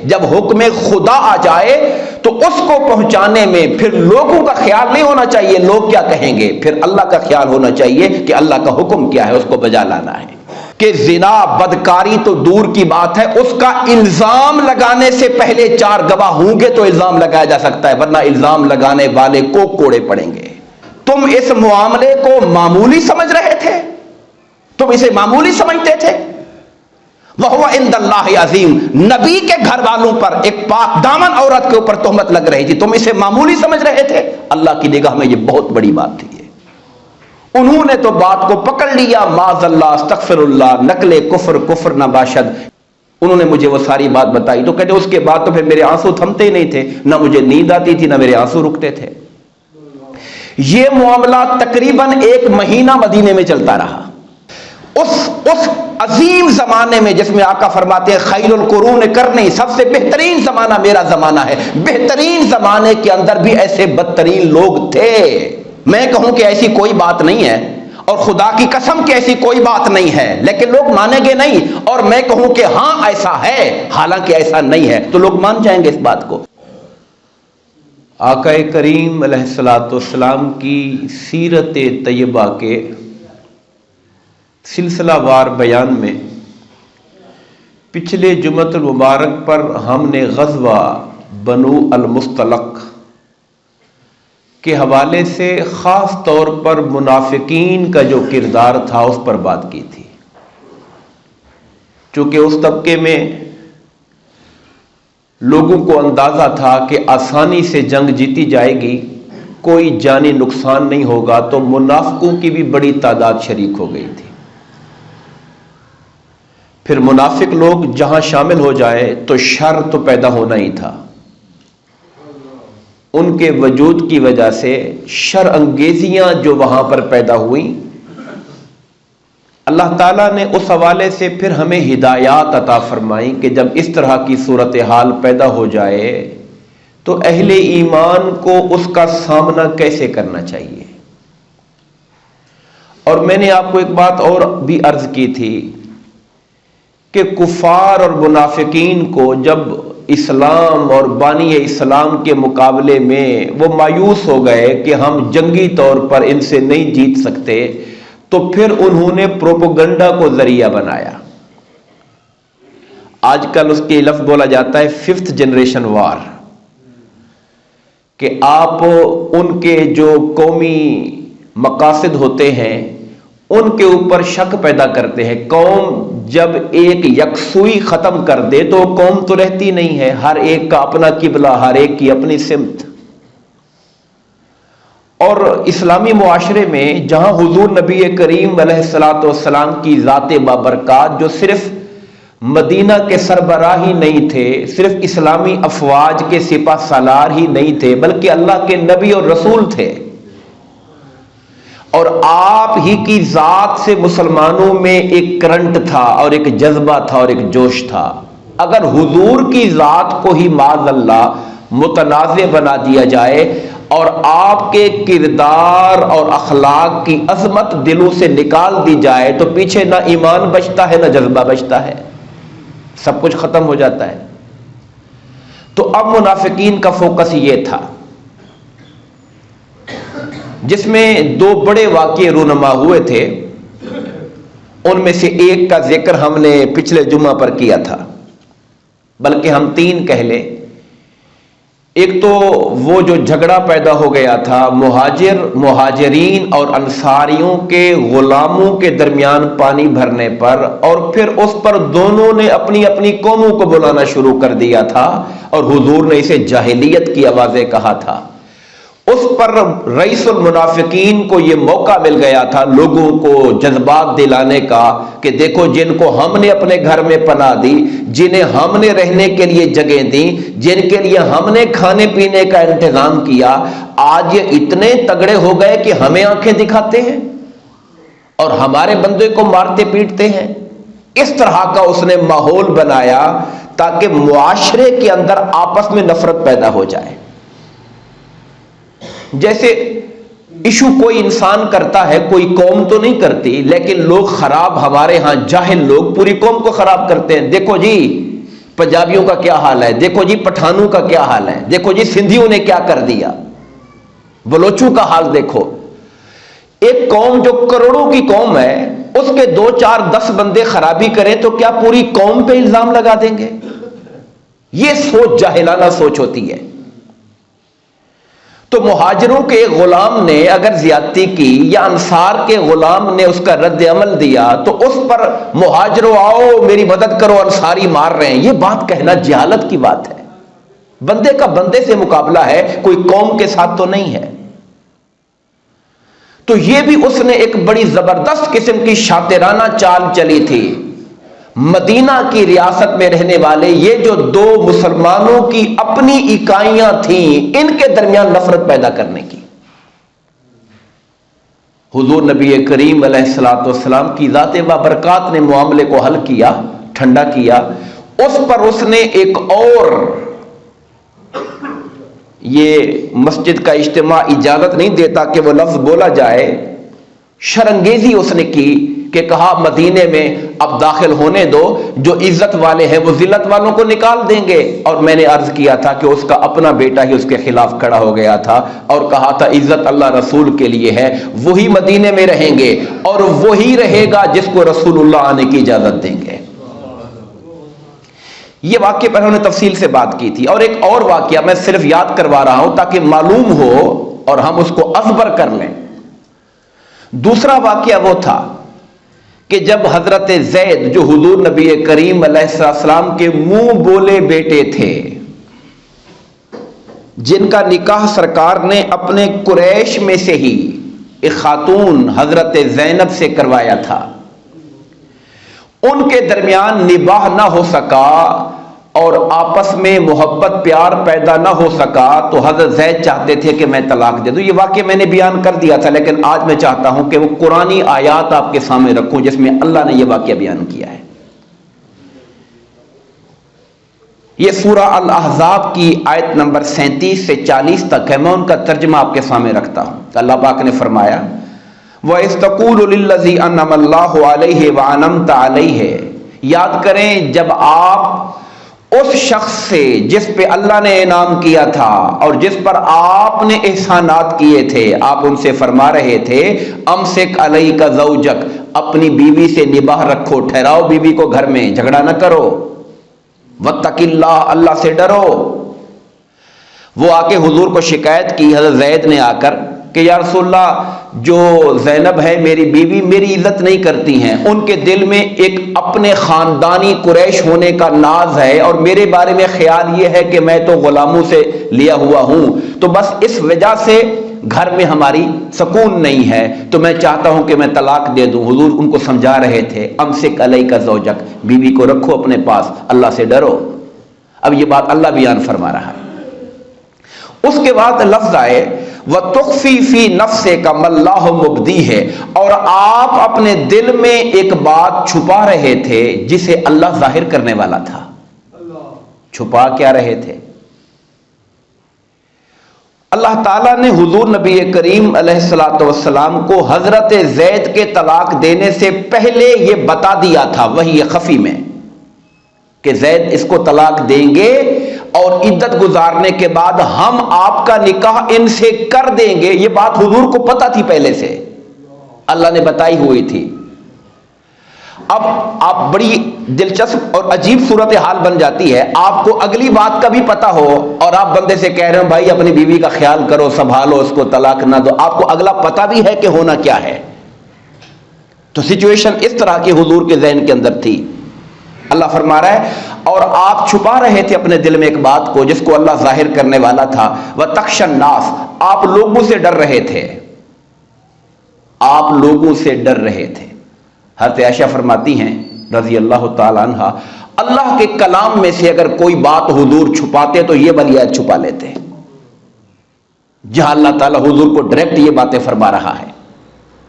جب حکم خدا آ جائے تو اس کو پہنچانے میں پھر لوگوں کا خیال نہیں ہونا چاہیے لوگ کیا کہیں گے، پھر اللہ کا خیال ہونا چاہیے کہ اللہ کا حکم کیا ہے، اس کو بجا لانا ہے۔ کہ زنا بدکاری تو دور کی بات ہے، اس کا الزام لگانے سے پہلے 4 گواہ ہوں گے تو الزام لگایا جا سکتا ہے، ورنہ الزام لگانے والے کو کوڑے پڑیں گے۔ تم اس معاملے کو معمولی سمجھ رہے تھے، تم اسے معمولی سمجھتے تھے۔ وَهُوَ عِندَ اللَّهِ عَظِيمٌ، نبی کے گھر والوں پر ایک پاک دامن عورت کے اوپر تہمت لگ رہی تھی، تم اسے معمولی سمجھ رہے تھے، اللہ کی نگاہ میں یہ بہت بڑی بات تھی۔ انہوں نے تو بات کو پکڑ لیا، معاذ اللہ استغفر اللہ، نقل کفر کفر نہ باشد۔ انہوں نے مجھے وہ ساری بات بتائی تو کہتے اس کے بعد تو پھر میرے آنسو تھمتے ہی نہیں تھے، نہ مجھے نیند آتی تھی نہ میرے آنسو رکتے تھے۔ یہ معاملہ تقریباً 1 مہینہ مدینے میں چلتا رہا۔ اس عظیم زمانے میں جس میں آقا فرماتے ہیں خیر القرون کرنی، سب سے بہترین زمانہ میرا زمانہ ہے، بہترین زمانے کے اندر بھی ایسے بدترین لوگ تھے۔ میں کہوں کہ ایسی کوئی بات نہیں ہے، اور خدا کی قسم کہ ایسی کوئی بات نہیں ہے، لیکن لوگ مانیں گے نہیں، اور میں کہوں کہ ہاں ایسا ہے حالانکہ ایسا نہیں ہے تو لوگ مان جائیں گے اس بات کو۔ آقا کریم علیہ الصلوۃ والسلام کی سیرت طیبہ کے سلسلہ وار بیان میں پچھلے جمعۃ المبارک پر ہم نے غزوہ بنو المصطلق کے حوالے سے خاص طور پر منافقین کا جو کردار تھا اس پر بات کی تھی۔ چونکہ اس طبقے میں لوگوں کو اندازہ تھا کہ آسانی سے جنگ جیتی جائے گی، کوئی جانی نقصان نہیں ہوگا، تو منافقوں کی بھی بڑی تعداد شریک ہو گئی تھی۔ پھر منافق لوگ جہاں شامل ہو جائے تو شر تو پیدا ہونا ہی تھا، ان کے وجود کی وجہ سے شر انگیزیاں جو وہاں پر پیدا ہوئیں، اللہ تعالیٰ نے اس حوالے سے پھر ہمیں ہدایات عطا فرمائیں کہ جب اس طرح کی صورتحال پیدا ہو جائے تو اہل ایمان کو اس کا سامنا کیسے کرنا چاہیے۔ اور میں نے آپ کو ایک بات اور بھی عرض کی تھی کہ کفار اور منافقین کو جب اسلام اور بانی اسلام کے مقابلے میں وہ مایوس ہو گئے کہ ہم جنگی طور پر ان سے نہیں جیت سکتے، تو پھر انہوں نے پروپیگنڈا کو ذریعہ بنایا۔ آج کل اس کے لفظ بولا جاتا ہے 5th جنریشن وار، کہ آپ ان کے جو قومی مقاصد ہوتے ہیں ان کے اوپر شک پیدا کرتے ہیں۔ قوم جب ایک یکسوئی ختم کر دے تو قوم تو رہتی نہیں ہے، ہر ایک کا اپنا قبلہ، ہر ایک کی اپنی سمت۔ اور اسلامی معاشرے میں جہاں حضور نبی کریم علیہ الصلوۃ والسلام کی ذات بابرکات جو صرف مدینہ کے سربراہ ہی نہیں تھے، صرف اسلامی افواج کے سپہ سالار ہی نہیں تھے، بلکہ اللہ کے نبی اور رسول تھے، اور آپ ہی کی ذات سے مسلمانوں میں ایک کرنٹ تھا اور ایک جذبہ تھا اور ایک جوش تھا۔ اگر حضور کی ذات کو ہی معاذ اللہ متنازع بنا دیا جائے اور آپ کے کردار اور اخلاق کی عظمت دلوں سے نکال دی جائے تو پیچھے نہ ایمان بچتا ہے نہ جذبہ بچتا ہے، سب کچھ ختم ہو جاتا ہے۔ تو اب منافقین کا فوکس یہ تھا، جس میں 2 بڑے واقعے رونما ہوئے تھے، ان میں سے ایک کا ذکر ہم نے پچھلے جمعہ پر کیا تھا، بلکہ ہم 3 کہہ لیں۔ ایک تو وہ جو جھگڑا پیدا ہو گیا تھا مہاجرین اور انصاریوں کے غلاموں کے درمیان پانی بھرنے پر، اور پھر اس پر دونوں نے اپنی اپنی قوموں کو بلانا شروع کر دیا تھا، اور حضور نے اسے جاہلیت کی آوازیں کہا تھا۔ اس پر رئیس المنافقین کو یہ موقع مل گیا تھا لوگوں کو جذبات دلانے کا کہ دیکھو جن کو ہم نے اپنے گھر میں پناہ دی، جنہیں ہم نے رہنے کے لیے جگہیں دی، جن کے لیے ہم نے کھانے پینے کا انتظام کیا، آج یہ اتنے تگڑے ہو گئے کہ ہمیں آنکھیں دکھاتے ہیں اور ہمارے بندے کو مارتے پیٹتے ہیں۔ اس طرح کا اس نے ماحول بنایا تاکہ معاشرے کے اندر آپس میں نفرت پیدا ہو جائے۔ جیسے ایشو کوئی انسان کرتا ہے، کوئی قوم تو نہیں کرتی، لیکن لوگ خراب، ہمارے ہاں جاہل لوگ پوری قوم کو خراب کرتے ہیں۔ دیکھو جی پنجابیوں کا کیا حال ہے، دیکھو جی پٹھانوں کا کیا حال ہے، دیکھو جی سندھیوں نے کیا کر دیا، بلوچوں کا حال دیکھو۔ ایک قوم جو کروڑوں کی قوم ہے، اس کے 2 4 10 بندے خرابی کریں تو کیا پوری قوم پہ الزام لگا دیں گے؟ یہ سوچ جاہلانہ سوچ ہوتی ہے۔ تو مہاجروں کے غلام نے اگر زیادتی کی یا انصار کے غلام نے اس کا رد عمل دیا تو اس پر مہاجروں آؤ میری مدد کرو، انصاری مار رہے ہیں، یہ بات کہنا جہالت کی بات ہے۔ بندے کا بندے سے مقابلہ ہے، کوئی قوم کے ساتھ تو نہیں ہے۔ تو یہ بھی اس نے ایک بڑی زبردست قسم کی شاطرانہ چال چلی تھی۔ مدینہ کی ریاست میں رہنے والے یہ جو 2 مسلمانوں کی اپنی اکائیاں تھیں، ان کے درمیان نفرت پیدا کرنے کی، حضور نبی کریم علیہ الصلوۃ والسلام کی ذات بابرکات نے معاملے کو حل کیا، ٹھنڈا کیا۔ اس پر اس نے ایک اور، یہ مسجد کا اجتماع اجازت نہیں دیتا کہ وہ لفظ بولا جائے، شرنگیزی اس نے کی کہ کہا مدینے میں اب داخل ہونے دو، جو عزت والے ہیں وہ ذلت والوں کو نکال دیں گے۔ اور میں نے عرض کیا تھا کہ اس کا اپنا بیٹا ہی اس کے خلاف کھڑا ہو گیا تھا اور کہا تھا عزت اللہ رسول کے لیے ہے، وہی مدینے میں رہیں گے اور وہی رہے گا جس کو رسول اللہ آنے کی اجازت دیں گے۔ یہ واقعے پر انہوں نے تفصیل سے بات کی تھی۔ اور ایک اور واقعہ میں صرف یاد کروا رہا ہوں تاکہ معلوم ہو اور ہم اس کو ازبر کر لیں۔ دوسرا واقعہ وہ تھا کہ جب حضرت زید جو حضور نبی کریم علیہ السلام کے منہ بولے بیٹے تھے، جن کا نکاح سرکار نے اپنے قریش میں سے ہی ایک خاتون حضرت زینب سے کروایا تھا، ان کے درمیان نباہ نہ ہو سکا اور آپس میں محبت پیار پیدا نہ ہو سکا تو حضرت زید چاہتے تھے کہ میں طلاق دے دوں۔ یہ واقعہ میں نے بیان کر دیا تھا، لیکن آج میں چاہتا ہوں کہ وہ قرآنی آیات آپ کے سامنے رکھوں جس میں اللہ نے یہ واقعہ بیان کیا ہے۔ یہ سورہ الاحزاب کی آیت نمبر 37 سے 40 تک ہے، میں ان کا ترجمہ آپ کے سامنے رکھتا ہوں۔ اللہ پاک نے فرمایا وَإِذْ تَقُولُ لِلَّذِي أَنْعَمَ اللَّهُ عَلَيْهِ وَأَنْعَمْتَ عَلَيْهِ، یاد کریں جب آپ اس شخص سے جس پہ اللہ نے انعام کیا تھا اور جس پر آپ نے احسانات کیے تھے، آپ ان سے فرما رہے تھے امسک علیک زوجک، اپنی بیوی سے نباہ رکھو، ٹھہراؤ بیوی کو گھر میں، جھگڑا نہ کرو، واتق اللہ، اللہ سے ڈرو۔ وہ آ کے حضور کو شکایت کی حضرت زید نے آ کر کہ یا رسول اللہ جو زینب ہے میری بیوی میری عزت نہیں کرتی ہیں، ان کے دل میں ایک اپنے خاندانی قریش ہونے کا ناز ہے اور میرے بارے میں خیال یہ ہے کہ میں تو غلاموں سے لیا ہوا ہوں، تو بس اس وجہ سے گھر میں ہماری سکون نہیں ہے، تو میں چاہتا ہوں کہ میں طلاق دے دوں۔ حضور ان کو سمجھا رہے تھے امسک علیک زوجک، بیوی کو رکھو اپنے پاس، اللہ سے ڈرو۔ اب یہ بات اللہ بیان فرما رہا ہے۔ اس کے بعد لفظ آئے وَتُخْفِي فِي نَفْسِكَ مَا اللَّهُ مُبْدِيهِ، اور آپ اپنے دل میں ایک بات چھپا رہے تھے جسے اللہ ظاہر کرنے والا تھا۔ چھپا کیا رہے تھے؟ اللہ تعالیٰ نے حضور نبی کریم علیہ الصلوۃ والسلام کو حضرت زید کے طلاق دینے سے پہلے یہ بتا دیا تھا وحی خفی میں کہ زید اس کو طلاق دیں گے اور عدت گزارنے کے بعد ہم آپ کا نکاح ان سے کر دیں گے۔ یہ بات حضور کو پتا تھی پہلے سے، اللہ نے بتائی ہوئی تھی۔ اب آپ بڑی دلچسپ اور عجیب صورتحال بن جاتی ہے، آپ کو اگلی بات کا بھی پتا ہو اور آپ بندے سے کہہ رہے ہو بھائی اپنی بیوی کا خیال کرو، سنبھالو، اس کو طلاق نہ دو، آپ کو اگلا پتا بھی ہے کہ ہونا کیا ہے۔ تو سچویشن اس طرح کی حضور کے ذہن کے اندر تھی۔ اللہ فرما رہا ہے اور آپ چھپا رہے تھے اپنے دل میں ایک بات کو جس کو اللہ ظاہر کرنے والا تھا۔ وَتَخْشَى النَّاسَ، آپ لوگوں سے ڈر رہے تھے، آپ لوگوں سے ڈر رہے تھے۔ حضرت عائشہ فرماتی ہیں رضی اللہ تعالی عنہ، اللہ کے کلام میں سے اگر کوئی بات حضور چھپاتے تو یہ والی آیت چھپا لیتے، جہاں اللہ تعالیٰ حضور کو ڈائریکٹ یہ باتیں فرما رہا ہے،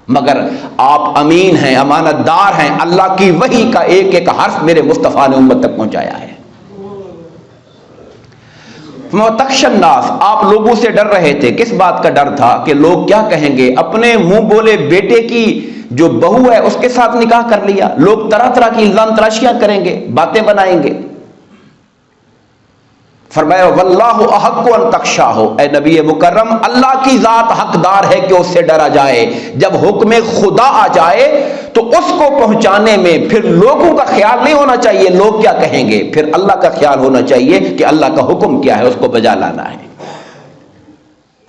مگر آپ امین ہیں، امانت دار ہیں، اللہ کی وحی کا ایک ایک حرف میرے مصطفیٰ نے امت تک پہنچایا ہے۔ وَتَخْشَى النَّاسَ، آپ لوگوں سے ڈر رہے تھے۔ کس بات کا ڈر تھا؟ کہ لوگ کیا کہیں گے، اپنے منہ بولے بیٹے کی جو بہو ہے اس کے ساتھ نکاح کر لیا، لوگ طرح طرح کی الزام تراشیاں کریں گے، باتیں بنائیں گے۔ فرمایا واللہ احق ان تخشاہ، اے نبی مکرم اللہ کی ذات حقدار ہے کہ اس سے ڈرا جائے۔ جب حکم خدا آ جائے تو اس کو پہنچانے میں پھر لوگوں کا خیال نہیں ہونا چاہیے لوگ کیا کہیں گے، پھر اللہ کا خیال ہونا چاہیے کہ اللہ کا حکم کیا ہے، اس کو بجا لانا ہے۔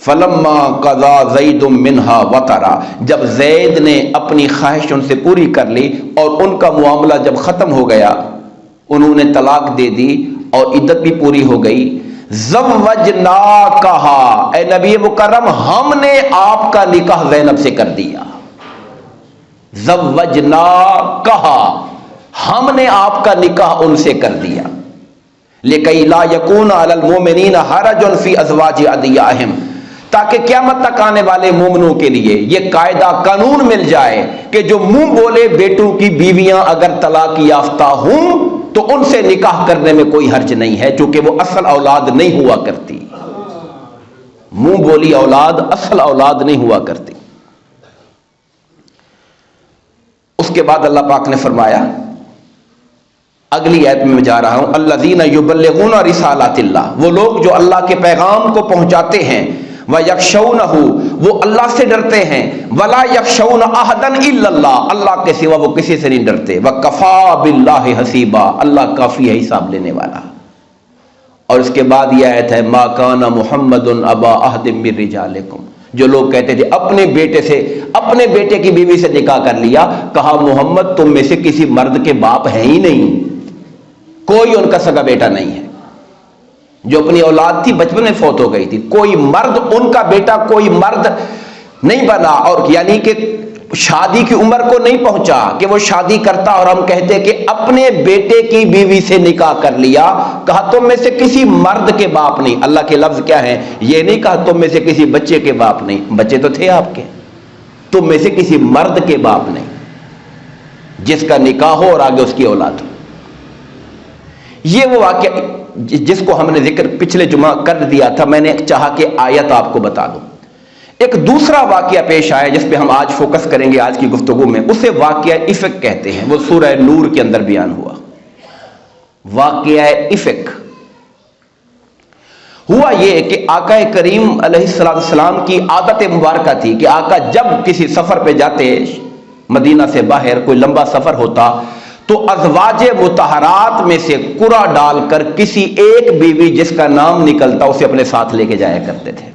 فلما قضا زید منہا وطرا، جب زید نے اپنی خواہش ان سے پوری کر لی اور ان کا معاملہ جب ختم ہو گیا، انہوں نے طلاق دے دی اور عدت بھی پوری ہو گئی، زوجناکہا، اے نبی مکرم ہم نے آپ کا نکاح زینب سے کر دیا۔ زوجناکہا، ہم نے آپ کا نکاح ان سے کر دیا۔ لکی لا یکون علی المؤمنین حرج فی ازواج ادعیاہم، تاکہ قیامت تک آنے والے مومنوں کے لیے یہ قاعدہ قانون مل جائے کہ جو منہ بولے بیٹوں کی بیویاں اگر طلاق یافتہ ہوں تو ان سے نکاح کرنے میں کوئی حرج نہیں ہے، چونکہ وہ اصل اولاد نہیں ہوا کرتی، منہ بولی اولاد اصل اولاد نہیں ہوا کرتی۔ اس کے بعد اللہ پاک نے فرمایا، اگلی آیت میں جا رہا ہوں، الذین یبلغون رسالات اللہ، وہ لوگ جو اللہ کے پیغام کو پہنچاتے ہیں، وَيَخْشَوْنَهُ، وہ اللہ سے ڈرتے ہیں، وَلَا يَخْشَوْنَ أَحَدًا إِلَّا اللَّهُ، اللہ کے سوا وہ کسی سے نہیں ڈرتے، وَكَفَى بِاللَّهِ حَسِيبًا، اللہ کافی ہے حساب لینے والا۔ اور اس کے بعد یہ آیت ہے، مَا كَانَ مُحَمَّدٌ أَبَا أَحَدٍ مِّن رِّجَالِكُمْ، جو لوگ کہتے تھے اپنے بیٹے سے، اپنے بیٹے کی بیوی سے نکاح کر لیا، کہا محمد تم میں سے کسی مرد کے باپ ہیں ہی نہیں، کوئی ان کا سگا بیٹا نہیں ہے، جو اپنی اولاد تھی بچپن میں فوت ہو گئی تھی، کوئی مرد ان کا بیٹا کوئی مرد نہیں بنا، اور یعنی کہ شادی کی عمر کو نہیں پہنچا کہ وہ شادی کرتا اور ہم کہتے کہ اپنے بیٹے کی بیوی سے نکاح کر لیا، کہا تم میں سے کسی مرد کے باپ نہیں۔ اللہ کے لفظ کیا ہیں، یہ نہیں کہا تم میں سے کسی بچے کے باپ نہیں، بچے تو تھے آپ کے، تم میں سے کسی مرد کے باپ نہیں جس کا نکاح ہو اور آگے اس کی اولاد ہو۔ یہ وہ واقعہ جس کو ہم نے ذکر پچھلے جمعہ کر دیا تھا، میں نے چاہا کہ آیت آپ کو بتا دوں۔ ایک دوسرا واقعہ پیش آیا جس پہ ہم آج فوکس کریں گے آج کی گفتگو میں، اسے واقعہ افک کہتے ہیں، وہ سورہ نور کے اندر بیان ہوا۔ واقعہ افک ہوا یہ کہ آقا کریم علیہ السلام کی عادت مبارکہ تھی کہ آقا جب کسی سفر پہ جاتے، مدینہ سے باہر کوئی لمبا سفر ہوتا تو ازواج مطہرات میں سے قرعہ ڈال کر کسی ایک بیوی جس کا نام نکلتا اسے اپنے ساتھ لے کے جایا کرتے تھے۔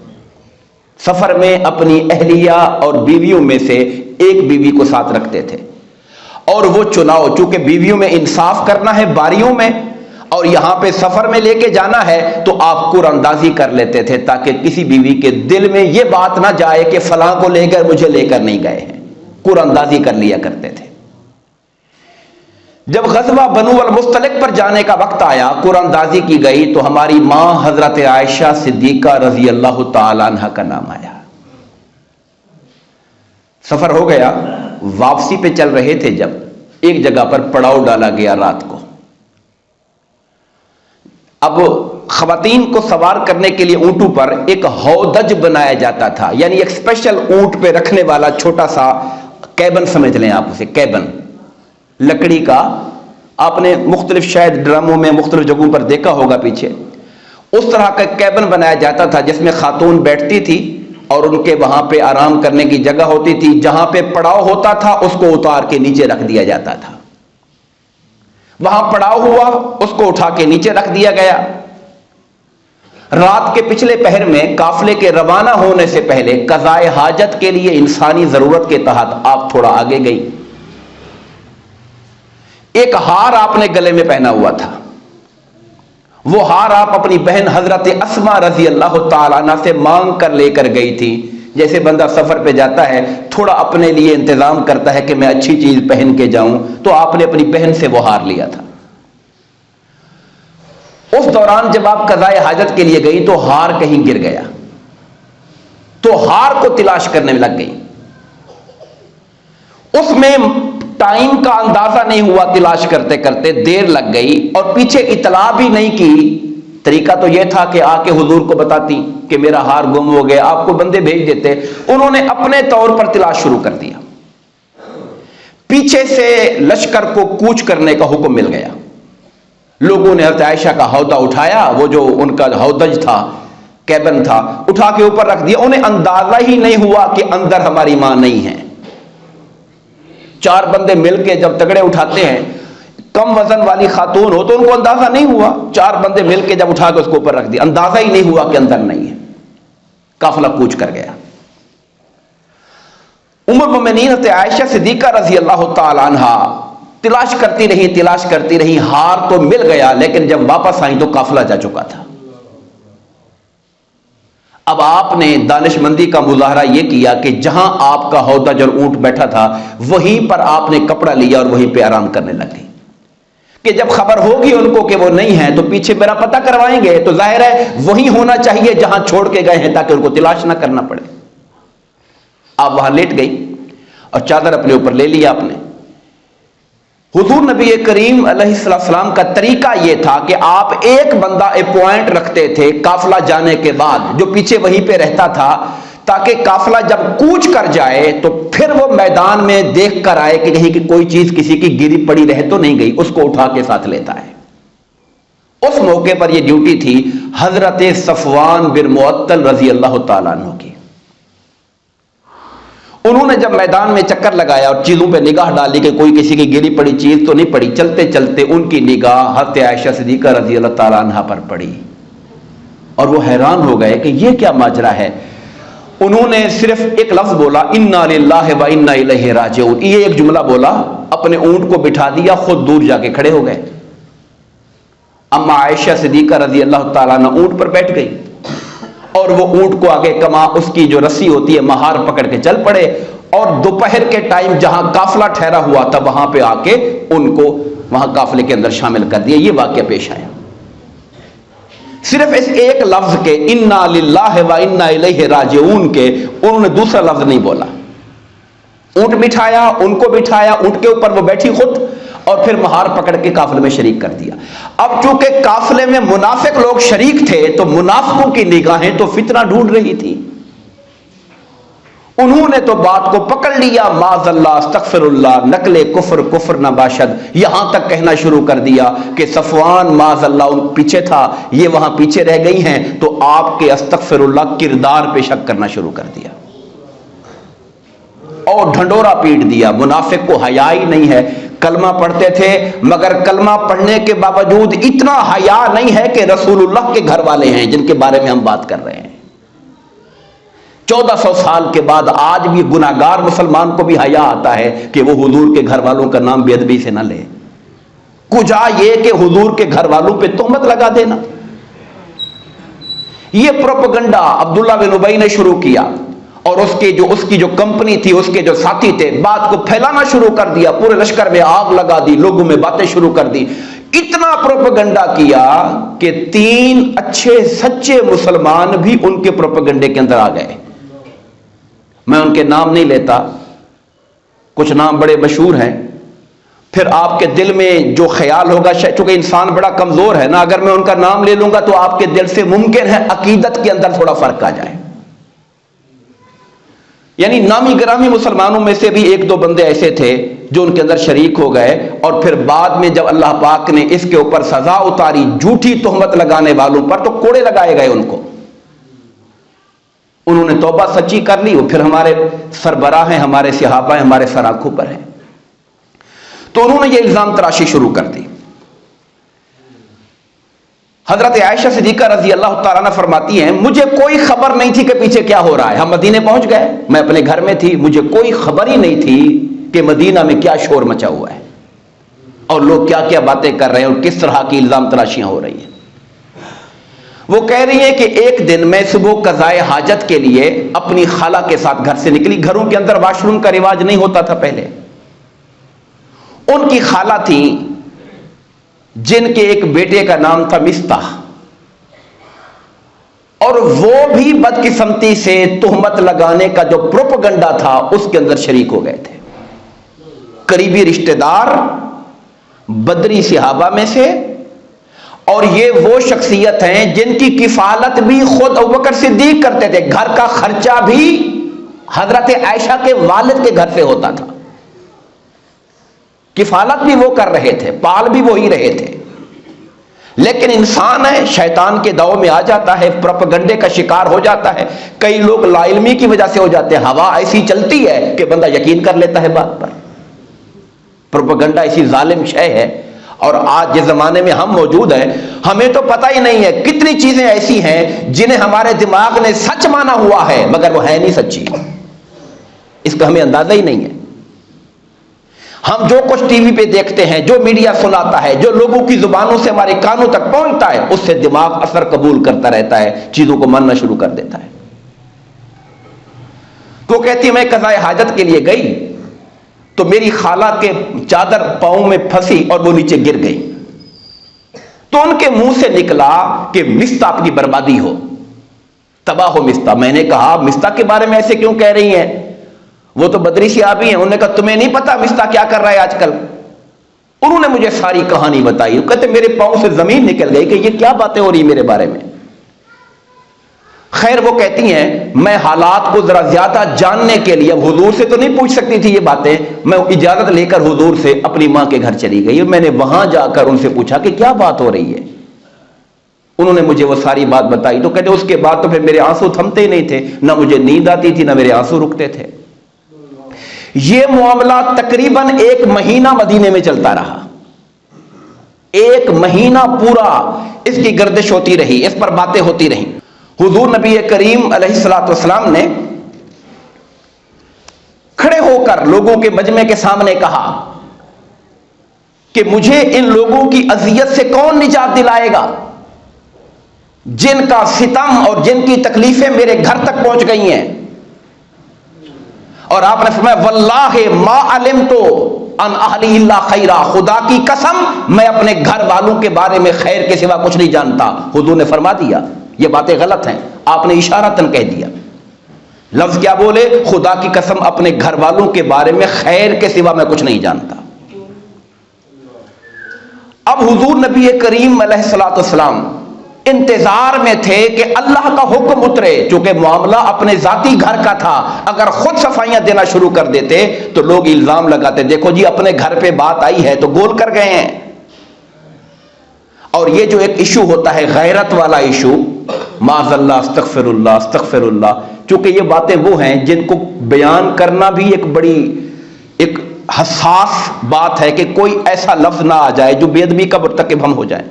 سفر میں اپنی اہلیہ اور بیویوں میں سے ایک بیوی کو ساتھ رکھتے تھے، اور وہ چناؤ چونکہ بیویوں میں انصاف کرنا ہے باریوں میں، اور یہاں پہ سفر میں لے کے جانا ہے تو آپ قرعہ اندازی کر لیتے تھے تاکہ کسی بیوی کے دل میں یہ بات نہ جائے کہ فلاں کو لے کر مجھے لے کر نہیں گئے ہیں، قرعہ اندازی کر لیا کرتے تھے۔ جب غزوہ بنو المستلق پر جانے کا وقت آیا، قرعہ اندازی کی گئی تو ہماری ماں حضرت عائشہ صدیقہ رضی اللہ تعالی عنہ کا نام آیا۔ سفر ہو گیا، واپسی پہ چل رہے تھے، جب ایک جگہ پر پڑاؤ ڈالا گیا رات کو۔ اب خواتین کو سوار کرنے کے لیے اونٹوں پر ایک ہودج بنایا جاتا تھا، یعنی ایک اسپیشل اونٹ پہ رکھنے والا چھوٹا سا کیبن سمجھ لیں آپ اسے، کیبن لکڑی کا، آپ نے مختلف شاید ڈراموں میں مختلف جگہوں پر دیکھا ہوگا پیچھے، اس طرح کا کیبن بنایا جاتا تھا جس میں خاتون بیٹھتی تھی اور ان کے وہاں پہ آرام کرنے کی جگہ ہوتی تھی، جہاں پہ پڑاؤ ہوتا تھا اس کو اتار کے نیچے رکھ دیا جاتا تھا، وہاں پڑاؤ ہوا اس کو اٹھا کے نیچے رکھ دیا گیا۔ رات کے پچھلے پہر میں قافلے کے روانہ ہونے سے پہلے قضائے حاجت کے لیے انسانی ضرورت کے تحت آپ تھوڑا آگے گئی، ایک ہار آپ نے گلے میں پہنا ہوا تھا، وہ ہار آپ اپنی بہن حضرت اسماء رضی اللہ تعالیٰ عنہ سے مانگ کر لے کر گئی تھی۔ جیسے بندہ سفر پہ جاتا ہے تھوڑا اپنے لیے انتظام کرتا ہے کہ میں اچھی چیز پہن کے جاؤں، تو آپ نے اپنی بہن سے وہ ہار لیا تھا۔ اس دوران جب آپ قضائے حاجت کے لیے گئی تو ہار کہیں گر گیا، تو ہار کو تلاش کرنے میں لگ گئی، اس میں ٹائم کا اندازہ نہیں ہوا، تلاش کرتے کرتے دیر لگ گئی، اور پیچھے اطلاع بھی نہیں کی۔ طریقہ تو یہ تھا کہ آ کے حضور کو بتاتی کہ میرا ہار گم ہو گیا، آپ کو بندے بھیج دیتے، انہوں نے اپنے طور پر تلاش شروع کر دیا۔ پیچھے سے لشکر کو کوچ کرنے کا حکم مل گیا، لوگوں نے حضرت عائشہ کا ہودہ اٹھایا، وہ جو ان کا ہودج تھا، کیبن تھا، اٹھا کے اوپر رکھ دیا. انہیں اندازہ ہی نہیں ہوا کہ اندر ہماری ماں نہیں ہے. 4 بندے مل کے جب تگڑے اٹھاتے ہیں، کم وزن والی خاتون ہو تو ان کو اندازہ نہیں ہوا. 4 بندے مل کے جب اٹھا کے اس کو اوپر رکھ دیا، اندازہ ہی نہیں ہوا کہ اندر نہیں ہے. قافلہ کوچ کر گیا. ام المؤمنین حضرت عائشہ صدیقہ رضی اللہ تعالی عنہا تلاش کرتی رہی، ہار تو مل گیا، لیکن جب واپس آئیں تو قافلہ جا چکا تھا. اب آپ نے دانش مندی کا مظاہرہ یہ کیا کہ جہاں آپ کا ہودج اور اونٹ بیٹھا تھا وہیں پر آپ نے کپڑا لیا اور وہیں پہ آرام کرنے لگے کہ جب خبر ہوگی ان کو کہ وہ نہیں ہیں تو پیچھے میرا پتہ کروائیں گے، تو ظاہر ہے وہیں ہونا چاہیے جہاں چھوڑ کے گئے ہیں تاکہ ان کو تلاش نہ کرنا پڑے. آپ وہاں لیٹ گئی اور چادر اپنے اوپر لے لیا آپ نے. حضور نبی کریم علیہ السلام کا طریقہ یہ تھا کہ آپ ایک بندہ اپوائنٹ رکھتے تھے قافلہ جانے کے بعد جو پیچھے وہیں پہ رہتا تھا، تاکہ قافلہ جب کوچ کر جائے تو پھر وہ میدان میں دیکھ کر آئے کہ کہیں کہ کوئی چیز کسی کی گری پڑی رہ تو نہیں گئی، اس کو اٹھا کے ساتھ لیتا ہے. اس موقع پر یہ ڈیوٹی تھی حضرت صفوان بن معطل رضی اللہ تعالیٰ عنہ کی. انہوں نے جب میدان میں چکر لگایا اور چیزوں پہ نگاہ ڈالی کہ کوئی کسی کی گری پڑی چیز تو نہیں پڑی، چلتے چلتے ان کی نگاہ حضرت عائشہ صدیقہ رضی اللہ تعالیٰ عنہ پر پڑی اور وہ حیران ہو گئے کہ یہ کیا ماجرا ہے. انہوں نے صرف ایک لفظ بولا، انا للہ و انا الیہ راجعون. یہ ایک جملہ بولا، اپنے اونٹ کو بٹھا دیا، خود دور جا کے کھڑے ہو گئے. اما عائشہ صدیقہ رضی اللہ تعالیٰ عنہ اونٹ پر بیٹھ گئی اور وہ اونٹ کو آگے کما اس کی جو رسی ہوتی ہے مہار پکڑ کے چل پڑے، اور دوپہر کے ٹائم جہاں قافلہ ٹھہرا ہوا تھا وہاں پہ آ کے ان کو وہاں قافلے کے اندر شامل کر دیا. یہ واقعہ پیش آیا. صرف اس ایک لفظ کے انا للہ و انا الیہ راجعون کے انہوں نے دوسرا لفظ نہیں بولا. اونٹ بٹھایا، ان کو بٹھایا، اونٹ کے اوپر وہ بیٹھی خود، اور پھر مہار پکڑ کے قافلے میں شریک کر دیا. اب چونکہ قافلے میں منافق لوگ شریک تھے تو منافقوں کی نگاہیں تو فتنہ ڈھونڈ رہی تھی. انہوں نے تو بات کو پکڑ لیا، معاذ اللہ استغفر اللہ نقل کفر کفر نہ باشد، یہاں تک کہنا شروع کر دیا کہ صفوان معاذ اللہ ان پیچھے تھا، یہ وہاں پیچھے رہ گئی ہیں، تو آپ کے استغفر اللہ کردار پہ شک کرنا شروع کر دیا اور ڈھنڈورا پیٹ دیا. منافق کو حیا ہی نہیں ہے. کلمہ پڑھتے تھے مگر کلمہ پڑھنے کے باوجود اتنا حیا نہیں ہے کہ رسول اللہ کے گھر والے ہیں جن کے بارے میں ہم بات کر رہے ہیں. 1400 سال کے بعد آج بھی گناہگار مسلمان کو بھی حیا آتا ہے کہ وہ حضور کے گھر والوں کا نام بے ادبی سے نہ لے. کجا یہ کہ حضور کے گھر والوں پہ تہمت لگا دینا. یہ پروپیگنڈا عبداللہ بن ابی نے شروع کیا اور اس کی جو کمپنی تھی، اس کے جو ساتھی تھے، بات کو پھیلانا شروع کر دیا، پورے لشکر میں آگ لگا دی، لوگوں میں باتیں شروع کر دی. اتنا پروپیگنڈا کیا کہ 3 اچھے سچے مسلمان بھی ان کے پروپیگنڈے کے اندر آ گئے. میں ان کے نام نہیں لیتا، کچھ نام بڑے مشہور ہیں. پھر آپ کے دل میں جو خیال ہوگا، چونکہ انسان بڑا کمزور ہے نا، اگر میں ان کا نام لے لوں گا تو آپ کے دل سے ممکن ہے عقیدت کے اندر تھوڑا فرق آ جائے. یعنی نامی گرامی مسلمانوں میں سے بھی 1-2 بندے ایسے تھے جو ان کے اندر شریک ہو گئے، اور پھر بعد میں جب اللہ پاک نے اس کے اوپر سزا اتاری جھوٹی تہمت لگانے والوں پر، تو کوڑے لگائے گئے ان کو. انہوں نے توبہ سچی کر لی، پھر ہمارے سربراہ ہیں، ہمارے صحابہ ہیں، ہمارے سر آنکھوں پر ہیں. تو انہوں نے یہ الزام تراشی شروع کر دی. حضرت عائشہ صدیقہ رضی اللہ تعالیٰ عنہ فرماتی ہیں مجھے کوئی خبر نہیں تھی کہ پیچھے کیا ہو رہا ہے. ہم مدینے پہنچ گئے، میں اپنے گھر میں تھی، مجھے کوئی خبر ہی نہیں تھی کہ مدینہ میں کیا شور مچا ہوا ہے اور لوگ کیا کیا باتیں کر رہے ہیں اور کس طرح کی الزام تراشیاں ہو رہی ہیں. وہ کہہ رہی ہیں کہ ایک دن میں صبح قضائے حاجت کے لیے اپنی خالہ کے ساتھ گھر سے نکلی. گھروں کے اندر واش روم کا رواج نہیں ہوتا تھا پہلے. ان کی خالہ تھی جن کے ایک بیٹے کا نام تھا مستح، اور وہ بھی بدقسمتی سے تہمت لگانے کا جو پروپیگنڈا تھا اس کے اندر شریک ہو گئے تھے. قریبی رشتہ دار بدری صحابہ میں سے، اور یہ وہ شخصیت ہیں جن کی کفالت بھی خود ابوبکر صدیق کرتے تھے. گھر کا خرچہ بھی حضرت عائشہ کے والد کے گھر سے ہوتا تھا، کفالت بھی وہ کر رہے تھے، پال بھی وہی رہے تھے. لیکن انسان ہے، شیطان کے داؤ میں آ جاتا ہے، پروپیگنڈے کا شکار ہو جاتا ہے. کئی لوگ لا علمی کی وجہ سے ہو جاتے ہیں. ہوا ایسی چلتی ہے کہ بندہ یقین کر لیتا ہے بات پر. پروپیگنڈا ایسی ظالم شے ہے. اور آج جس زمانے میں ہم موجود ہیں ہمیں تو پتہ ہی نہیں ہے کتنی چیزیں ایسی ہیں جنہیں ہمارے دماغ نے سچ مانا ہوا ہے مگر وہ ہے نہیں سچی، اس کا ہمیں اندازہ ہی نہیں ہے. ہم جو کچھ ٹی وی پہ دیکھتے ہیں، جو میڈیا سناتا ہے، جو لوگوں کی زبانوں سے ہمارے کانوں تک پہنچتا ہے، اس سے دماغ اثر قبول کرتا رہتا ہے، چیزوں کو ماننا شروع کر دیتا ہے. تو کہتی میں قضاء حاجت کے لیے گئی تو میری خالہ کے چادر پاؤں میں پھنسی اور وہ نیچے گر گئی. تو ان کے منہ سے نکلا کہ مستہ اپنی بربادی ہو، تباہ ہو مستہ. میں نے کہا مستہ کے بارے میں ایسے کیوں کہہ رہی ہیں؟ وہ تو بدری صحابی ہیں. انہوں نے کہا تمہیں نہیں پتا مستہ کیا کر رہا ہے آج کل؟ انہوں نے مجھے ساری کہانی بتائی. کہتے میرے پاؤں سے زمین نکل گئی کہ یہ کیا باتیں ہو رہی میرے بارے میں. خیر وہ کہتی ہیں میں حالات کو ذرا زیادہ جاننے کے لیے، اب حضور سے تو نہیں پوچھ سکتی تھی یہ باتیں، میں اجازت لے کر حضور سے اپنی ماں کے گھر چلی گئی. میں نے وہاں جا کر ان سے پوچھا کہ کیا بات ہو رہی ہے. انہوں نے مجھے وہ ساری بات بتائی. تو کہتے اس کے بعد تو پھر میرے آنسو تھمتے ہی نہیں تھے، نہ مجھے نیند آتی تھی نہ میرے آنسو رکتے تھے. یہ معاملہ تقریباً 1 مہینہ مدینے میں چلتا رہا. 1 مہینہ پورا اس کی گردش ہوتی رہی، اس پر باتیں ہوتی رہیں. حضور نبی کریم علیہ الصلوۃ والسلام نے کھڑے ہو کر لوگوں کے مجمع کے سامنے کہا کہ مجھے ان لوگوں کی اذیت سے کون نجات دلائے گا جن کا ستم اور جن کی تکلیفیں میرے گھر تک پہنچ گئی ہیں. اور آپ نے فرمایا واللہ ما علمت ان اہلی الا خیرا، خدا کی قسم میں اپنے گھر والوں کے بارے میں خیر کے سوا کچھ نہیں جانتا. حضور نے فرما دیا یہ باتیں غلط ہیں، آپ نے اشارتاً کہہ دیا. لفظ کیا بولے؟ خدا کی قسم اپنے گھر والوں کے بارے میں خیر کے سوا میں کچھ نہیں جانتا. اب حضور نبی کریم علیہ الصلوۃ والسلام انتظار میں تھے کہ اللہ کا حکم اترے. چونکہ معاملہ اپنے ذاتی گھر کا تھا، اگر خود صفائیاں دینا شروع کر دیتے تو لوگ الزام لگاتے دیکھو جی اپنے گھر پہ بات آئی ہے تو گول کر گئے ہیں. اور یہ جو ایک ایشو ہوتا ہے غیرت والا ایشو، معاذ اللہ استغفر اللہ استغفر اللہ، چونکہ یہ باتیں وہ ہیں جن کو بیان کرنا بھی ایک بڑی ایک حساس بات ہے کہ کوئی ایسا لفظ نہ آ جائے جو بے ادبی کا مرتکب ہم ہو جائیں.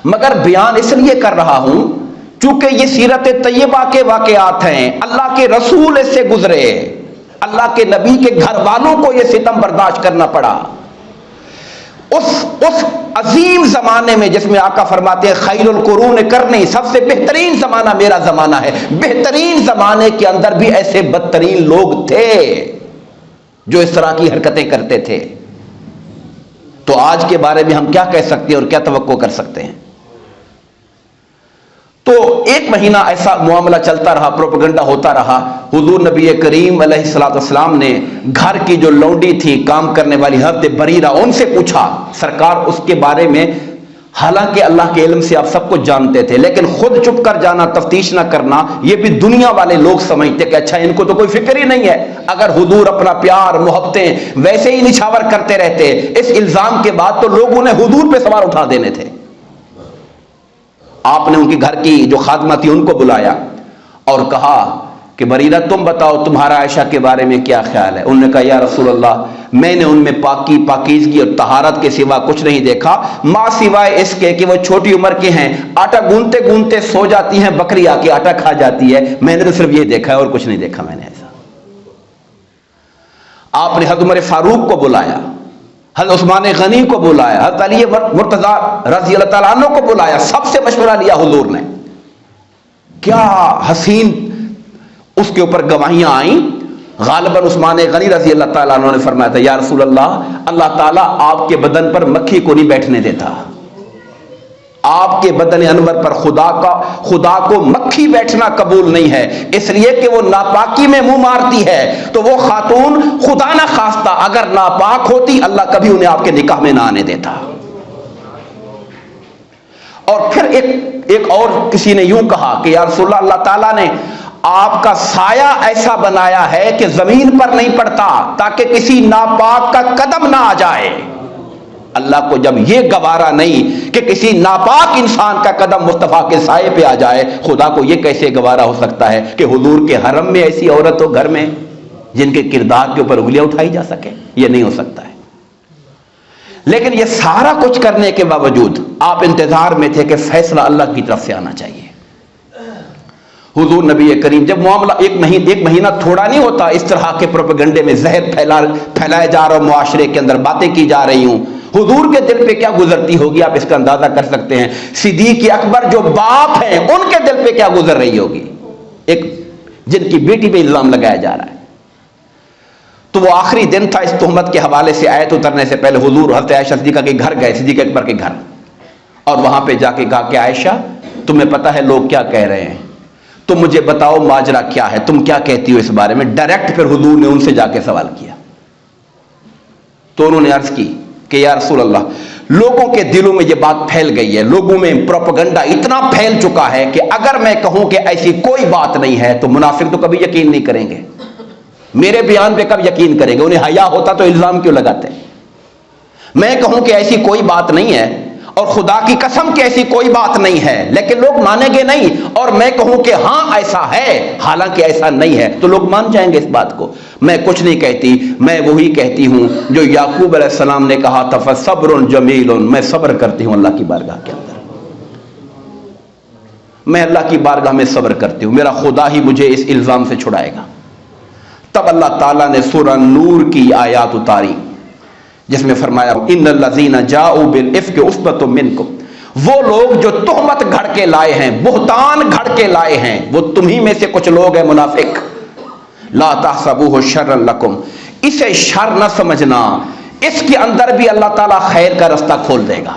مگر بیان اس لیے کر رہا ہوں چونکہ یہ سیرت طیبہ کے واقعات ہیں. اللہ کے رسول اس سے گزرے، اللہ کے نبی کے گھر والوں کو یہ ستم برداشت کرنا پڑا. اس عظیم زمانے میں جس میں آقا فرماتے ہیں خیر القرون کرنی، سب سے بہترین زمانہ میرا زمانہ ہے. بہترین زمانے کے اندر بھی ایسے بدترین لوگ تھے جو اس طرح کی حرکتیں کرتے تھے. تو آج کے بارے میں ہم کیا کہہ سکتے ہیں اور کیا توقع کر سکتے ہیں؟ تو 1 مہینہ ایسا معاملہ چلتا رہا، پروپیگنڈا ہوتا رہا. حضور نبی کریم علیہ الصلوۃ والسلام نے گھر کی جو لونڈی تھی کام کرنے والی حضرت بریرہ، ان سے پوچھا سرکار اس کے بارے میں. حالانکہ اللہ کے علم سے آپ سب کچھ جانتے تھے لیکن خود چپ کر جانا، تفتیش نہ کرنا، یہ بھی دنیا والے لوگ سمجھتے کہ اچھا ان کو تو کوئی فکر ہی نہیں ہے. اگر حضور اپنا پیار محبتیں ویسے ہی نچھاور کرتے رہتے اس الزام کے بعد تو لوگوں نے حضور پہ سوال اٹھا دینے تھے. آپ نے ان کی گھر کی جو خادمہ تھی ان کو بلایا اور کہا کہ بریرہ تم بتاؤ تمہارا عائشہ کے بارے میں کیا خیال ہے. انہوں نے کہا یا رسول اللہ میں نے ان میں پاکی پاکیزگی اور طہارت کے سوا کچھ نہیں دیکھا، ماں سوائے اس کے کہ وہ چھوٹی عمر کے ہیں، آٹا گونتے گونتے سو جاتی ہیں، بکری آ کے آٹا کھا جاتی ہے. میں نے تو صرف یہ دیکھا ہے اور کچھ نہیں دیکھا میں نے ایسا. آپ نے حضرت عمر فاروق کو بلایا، حضرت عثمان غنی کو بلایا، حضرت علی مرتضیٰ رضی اللہ تعالیٰ عنہ کو بلایا. سب سے مشورہ لیا حضور نے. کیا حسین اس کے اوپر گواہیاں آئیں. غالباً عثمان غنی رضی اللہ تعالیٰ عنہ نے فرمایا تھا یا رسول اللہ، اللہ تعالیٰ آپ کے بدن پر مکھی کو نہیں بیٹھنے دیتا. آپ کے بدن انور پر خدا کو مکھی بیٹھنا قبول نہیں ہے، اس لیے کہ وہ ناپاکی میں منہ مارتی ہے. تو وہ خاتون خدا نہ خواستہ اگر ناپاک ہوتی اللہ کبھی انہیں آپ کے نکاح میں نہ آنے دیتا. اور پھر ایک اور کسی نے یوں کہا کہ یا رسول اللہ، اللہ تعالیٰ نے آپ کا سایہ ایسا بنایا ہے کہ زمین پر نہیں پڑتا تاکہ کسی ناپاک کا قدم نہ آ جائے. اللہ کو جب یہ گوارا نہیں کہ کسی ناپاک انسان کا قدم مصطفیٰ کے سائے پہ آ جائے، خدا کو یہ کیسے گوارا ہو سکتا ہے کہ حضور کے حرم میں ایسی عورت ہو گھر میں جن کے کردار کے اوپر انگلیاں اٹھائی جا سکے؟ یہ نہیں ہو سکتا ہے۔ لیکن یہ سارا کچھ کرنے کے باوجود آپ انتظار میں تھے کہ فیصلہ اللہ کی طرف سے آنا چاہیے۔ حضور نبی کریم جب معاملہ ایک مہینہ تھوڑا نہیں ہوتا، اس طرح کے پروپیگنڈے میں زہر پھیلائے جا رہا ہوں، معاشرے کے اندر باتیں کی جا رہی ہوں، حضور کے دل پہ کیا گزرتی ہوگی آپ اس کا اندازہ کر سکتے ہیں۔ صدیق اکبر جو باپ ہیں ان کے دل پہ کیا گزر رہی ہوگی، ایک جن کی بیٹی پہ الزام لگایا جا رہا ہے۔ تو وہ آخری دن تھا اس تہمت کے حوالے سے، آیت اترنے سے پہلے حضور حضرت عائشہ صدیقہ کے گھر گئے، صدیق اکبر کے گھر، اور وہاں پہ جا کے کہا کہ عائشہ تمہیں پتہ ہے لوگ کیا کہہ رہے ہیں، تم مجھے بتاؤ ماجرا کیا ہے، تم کیا کہتی ہو اس بارے میں۔ ڈائریکٹ پھر حضور نے ان سے جا کے سوال کیا، تو انہوں نے عرض کی کہ یا رسول اللہ، لوگوں کے دلوں میں یہ بات پھیل گئی ہے، لوگوں میں پروپیگنڈا اتنا پھیل چکا ہے کہ اگر میں کہوں کہ ایسی کوئی بات نہیں ہے تو منافق تو کبھی یقین نہیں کریں گے، میرے بیان پہ کب یقین کریں گے؟ انہیں حیا ہوتا تو الزام کیوں لگاتے؟ میں کہوں کہ ایسی کوئی بات نہیں ہے، اور خدا کی قسم کہ ایسی کوئی بات نہیں ہے، لیکن لوگ مانیں گے نہیں، اور میں کہوں کہ ہاں ایسا ہے حالانکہ ایسا نہیں ہے، تو لوگ مان جائیں گے اس بات کو۔ میں کچھ نہیں کہتی، میں وہی کہتی ہوں جو یعقوب علیہ السلام نے کہا تھا، فصبر جمیل، میں صبر کرتی ہوں اللہ کی بارگاہ کے اندر، میں اللہ کی بارگاہ میں صبر کرتی ہوں، میرا خدا ہی مجھے اس الزام سے چھڑائے گا۔ تب اللہ تعالیٰ نے سورہ نور کی آیات اتاری جس میں فرمایا ان الذین جاؤوا بالافک عصبۃ منکم، وہ لوگ جو تہمت گھڑ کے لائے ہیں، بہتان گھڑ کے لائے ہیں، وہ تمہی میں سے کچھ لوگ ہیں منافق۔ لا تحسبوہ شرا لکم، اسے شر نہ سمجھنا، اس کے اندر بھی اللہ تعالیٰ خیر کا رستہ کھول دے گا۔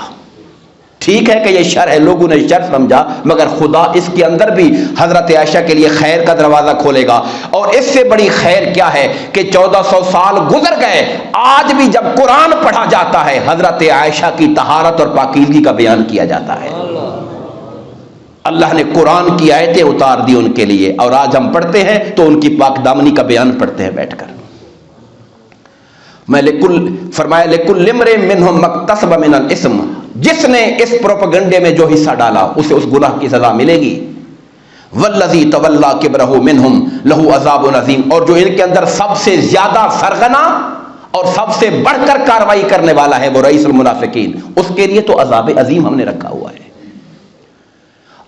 ٹھیک ہے کہ یہ شر ہے، لوگوں نے شر سمجھا، مگر خدا اس کے اندر بھی حضرت عائشہ کے لیے خیر کا دروازہ کھولے گا۔ اور اس سے بڑی خیر کیا ہے کہ 1400 سال گزر گئے، آج بھی جب قرآن پڑھا جاتا ہے حضرت عائشہ کی طہارت اور پاکیزگی کا بیان کیا جاتا ہے۔ اللہ نے قرآن کی آیتیں اتار دی ان کے لیے، اور آج ہم پڑھتے ہیں تو ان کی پاک دامنی کا بیان پڑھتے ہیں بیٹھ کر۔ میں فرمایا لکل امرئ منہم مکتسب من الاسم، جس نے اس پروپیگنڈے میں جو حصہ ڈالا اسے اس گناہ کی سزا ملے گی۔ والذی تولی کبرہ منہم لہ عذاب عظیم، اور جو ان کے اندر سب سے زیادہ سرغنہ اور سب سے بڑھ کر کاروائی کرنے والا ہے وہ رئیس المنافقین، اس کے لیے تو عذاب عظیم ہم نے رکھا ہوا ہے۔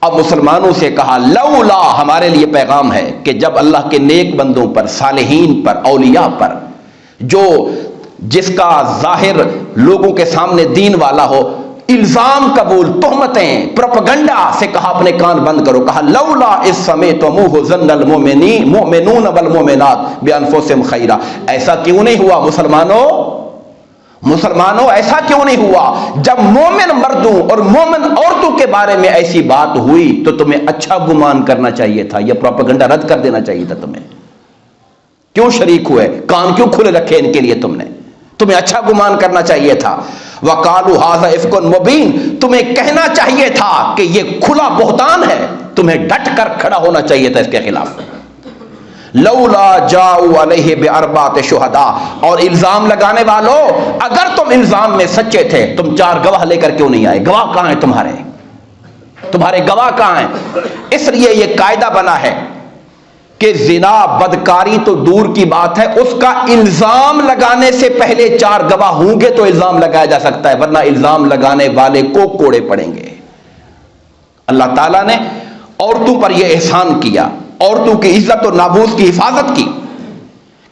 اب مسلمانوں سے کہا لولا، ہمارے لیے پیغام ہے کہ جب اللہ کے نیک بندوں پر، صالحین پر، اولیاء پر، جس کا ظاہر لوگوں کے سامنے دین والا ہو، الزام قبول، تہمتیں، پروپیگنڈا سے کہا اپنے کان بند کرو۔ کہا لولا اذ سمعتموہ ظن المؤمنون والمؤمنات بانفسہم خیرا، ایسا کیوں نہیں ہوا مسلمانوں ایسا کیوں نہیں ہوا جب مومن مردوں اور مومن عورتوں کے بارے میں ایسی بات ہوئی تو تمہیں اچھا گمان کرنا چاہیے تھا، یہ پروپیگنڈا رد کر دینا چاہیے تھا تمہیں۔ کیوں شریک ہوئے؟ کان کیوں کھلے رکھے ان کے لیے؟ تمہیں اچھا گمان کرنا چاہیے تھا۔ وَقَالُوا هَذَا إِفْكٌ مُبِينٌ، تمہیں کہنا چاہیے تھا کہ یہ کھلا بہتان ہے، تمہیں ڈٹ کر کھڑا ہونا چاہیے تھا اس کے خلاف۔ لولا جاؤوا علیہ بأربعۃ شہداء، اور الزام لگانے والوں اگر تم الزام میں سچے تھے تم 4 گواہ لے کر کیوں نہیں آئے؟ گواہ کہاں ہیں تمہارے گواہ کہاں ہیں؟ اس لیے یہ قاعدہ بنا ہے کہ زنا، بدکاری تو دور کی بات ہے، اس کا الزام لگانے سے پہلے 4 گواہ ہوں گے تو الزام لگایا جا سکتا ہے، ورنہ الزام لگانے والے کو کوڑے پڑیں گے۔ اللہ تعالیٰ نے عورتوں پر یہ احسان کیا، عورتوں کی عزت اور ناموس کی حفاظت کی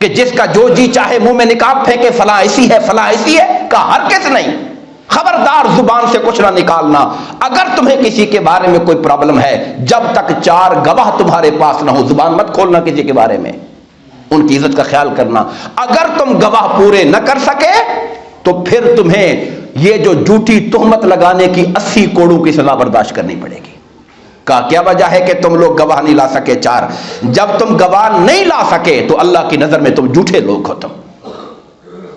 کہ جس کا جو جی چاہے منہ میں نقاب پھینکے، فلاں ایسی ہے فلاں ایسی ہے، کہا ہرگز نہیں، خبردار زبان سے کچھ نہ نکالنا۔ اگر تمہیں کسی کے بارے میں کوئی پرابلم ہے، جب تک 4 گواہ تمہارے پاس نہ ہو زبان مت کھولنا کسی کے بارے میں، ان کی عزت کا خیال کرنا۔ اگر تم گواہ پورے نہ کر سکے تو پھر تمہیں یہ جو جھوٹی تہمت لگانے کی 80 کوڑوں کی سزا برداشت کرنی پڑے گی۔ کہا کیا وجہ ہے کہ تم لوگ گواہ نہیں لا سکے؟ 4، جب تم گواہ نہیں لا سکے تو اللہ کی نظر میں تم جھوٹے لوگ ہو۔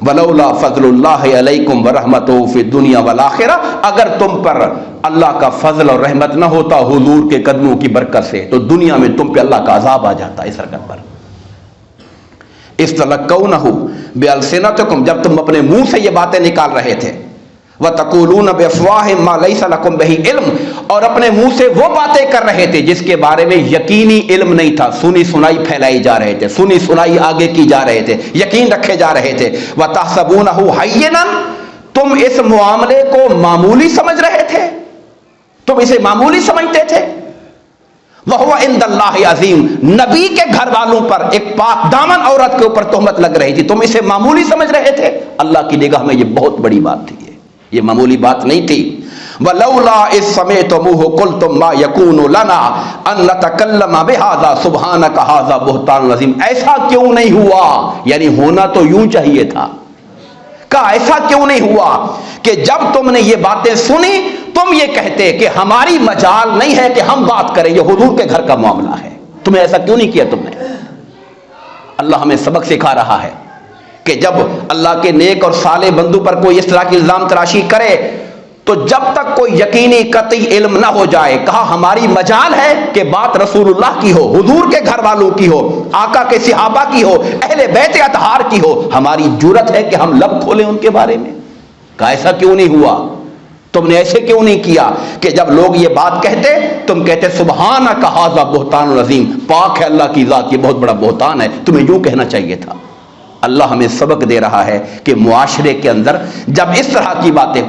ولولا فضل اللہ علیکم ورحمتہ فی الدنیا والآخرہ، اگر تم پر اللہ کا فضل اور رحمت نہ ہوتا حضور کے قدموں کی برکت سے تو دنیا میں تم پہ اللہ کا عذاب آ جاتا اس حرکت پر۔ استلقونہ بألسنتکم، جب تم اپنے منہ سے یہ باتیں نکال رہے تھے، وَتَقُولُونَ بِأَفْوَاهِهِم مَّا لَيْسَ لَكُمْ بِهِ علم، اور اپنے منہ سے وہ باتیں کر رہے تھے جس کے بارے میں یقینی علم نہیں تھا، سنی سنائی پھیلائی جا رہے تھے، سنی سنائی آگے کی جا رہے تھے، یقین رکھے جا رہے تھے۔ وَتَحْسَبُونَهُ هَيِّنًا، تم اس معاملے کو معمولی سمجھ رہے تھے، تم اسے معمولی سمجھتے تھے۔ وَهُوَ عِندَ اللَّهِ عَظِيمٌ، نبی کے گھر والوں پر ایک پاک دامن عورت کے اوپر تہمت لگ رہی تھی، تم اسے معمولی سمجھ رہے تھے، اللہ کی نگاہ میں یہ بہت بڑی بات تھی، یہ معمولی بات نہیں تھی۔ وَلَوْلَا إِذْ سَمِعْتُمُوهُ قُلْتُم مَّا يَكُونُ لَنَا أَن نَّتَكَلَّمَ بِهَٰذَا سُبْحَانَكَ هَٰذَا بُهْتَانٌ عَظِيمٌ، ایسا کیوں نہیں ہوا، یعنی ہونا تو یوں چاہیے تھا، کہا ایسا کیوں نہیں ہوا کہ جب تم نے یہ باتیں سنی تم یہ کہتے کہ ہماری مجال نہیں ہے کہ ہم بات کریں، یہ حضور کے گھر کا معاملہ ہے، تمہیں ایسا کیوں نہیں کیا تم نے؟ اللہ ہمیں سبق سکھا رہا ہے کہ جب اللہ کے نیک اور صالح بندوں پر کوئی اس طرح کی الزام تراشی کرے تو جب تک کوئی یقینی قطعی علم نہ ہو جائے، کہا ہماری مجال ہے کہ بات رسول اللہ کی ہو، حضور کے گھر والوں کی ہو، آقا کے صحابہ کی ہو، اہل بیت اطہار کی ہو، ہماری جرت ہے کہ ہم لب کھولیں ان کے بارے میں۔ کہا ایسا کیوں نہیں ہوا، تم نے ایسے کیوں نہیں کیا کہ جب لوگ یہ بات کہتے تم کہتے سبحانک ھذا بہتان عظیم، پاک ہے اللہ کی ذات، یہ بہت بڑا بہتان ہے، تمہیں یوں کہنا چاہیے تھا۔ اللہ ہمیں سبق دے رہا ہے کہ معاشرے کے اندر جب اس طرح کی باتیں،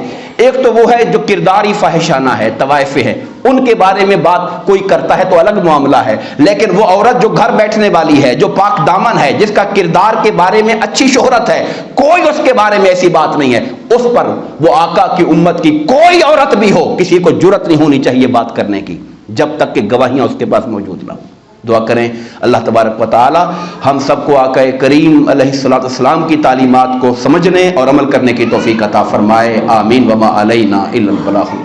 ایک تو وہ ہے جو کرداری فاحشانہ ہے، طوائف ہے، ان کے بارے میں بات کوئی کرتا ہے تو الگ معاملہ ہے، لیکن وہ عورت جو گھر بیٹھنے والی ہے، جو پاک دامن ہے، جس کا کردار کے بارے میں اچھی شہرت ہے، کوئی اس کے بارے میں ایسی بات نہیں ہے، اس پر وہ آقا کی امت کی کوئی عورت بھی ہو، کسی کو جرت نہیں ہونی چاہیے بات کرنے کی جب تک کہ گواہیاں اس کے پاس موجود نہ ہوں۔ دعا کریں اللہ تبارک و تعالی ہم سب کو آقا کریم علیہ السلام کی تعلیمات کو سمجھنے اور عمل کرنے کی توفیق عطا فرمائے، آمین۔ وما علینا الا البلاغ۔